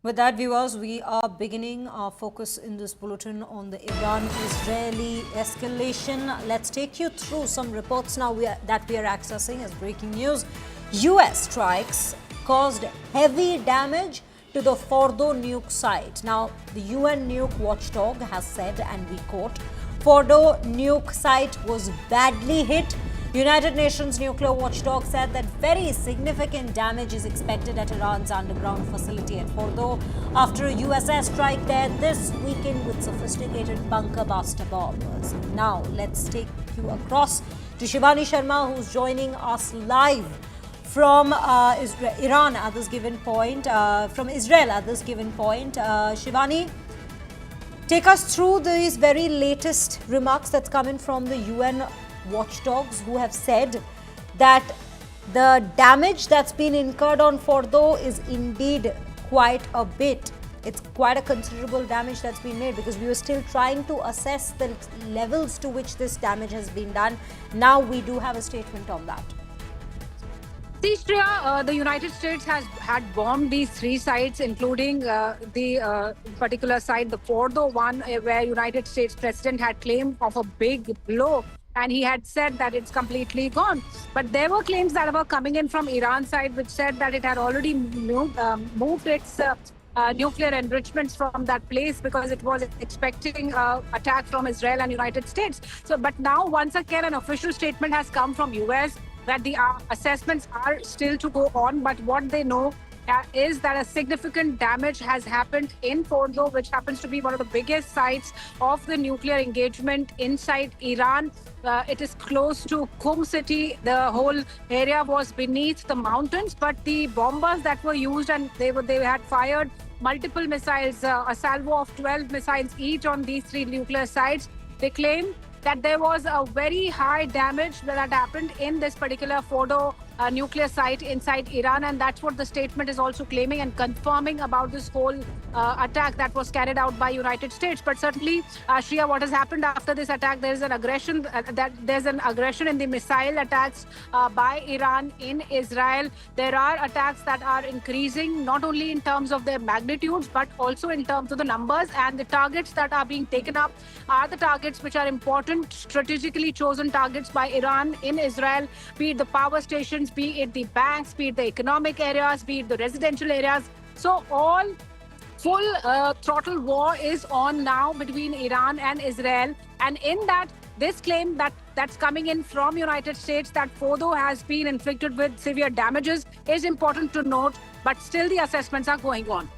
With that, viewers, we are beginning our focus in this bulletin on the Iran-Israeli escalation. Let's take you through some reports now that we are accessing as breaking news. U.S. strikes caused heavy damage to the Fordo nuke site. Now, the UN nuke watchdog has said, and we quote, Fordo nuke site was badly hit. United Nations nuclear watchdog said that very significant damage is expected at Iran's underground facility at Fordo after a US airstrike there this weekend with sophisticated bunker buster bombers. Now, let's take you across to Shivani Sharma, who's joining us live from Iran at this given point, from Israel at this given point. Shivani, take us through these very latest remarks that's coming from the UN watchdogs, who have said that the damage that's been incurred on Fordo is indeed quite a bit. It's quite a considerable damage that's been made, because we were still trying to assess the levels to which this damage has been done. Now we do have a statement on that. See, Shreya, the United States had bombed these three sites, including the particular site, the Fordo one, where United States President had claimed of a big blow. And he had said that it's completely gone. But there were claims that were coming in from Iran side, which said that it had already moved its nuclear enrichments from that place because it was expecting attack from Israel and United States. So, but now once again, an official statement has come from US that the assessments are still to go on. But what they know is that a significant damage has happened in Fordo, which happens to be one of the biggest sites of the nuclear engagement inside Iran. It is close to Qum city. The whole area was beneath the mountains, but the bombers that were used, and they had fired multiple missiles, a salvo of 12 missiles each on these three nuclear sites. They claim that there was a very high damage that happened in this particular Fordo nuclear site inside Iran, and that's what the statement is also claiming and confirming about this whole attack that was carried out by United States. But certainly, Shreya, what has happened after this attack? There is an aggression in the missile attacks by Iran in Israel. There are attacks that are increasing, not only in terms of their magnitudes, but also in terms of the numbers, and the targets that are being taken up are the targets which are important, strategically chosen targets by Iran in Israel, be it the power stations, be it the banks, be it the economic areas, be it the residential areas. So all full throttle war is on now between Iran and Israel. And in that, this claim that's coming in from United States that Fordo has been inflicted with severe damages is important to note, but still the assessments are going on.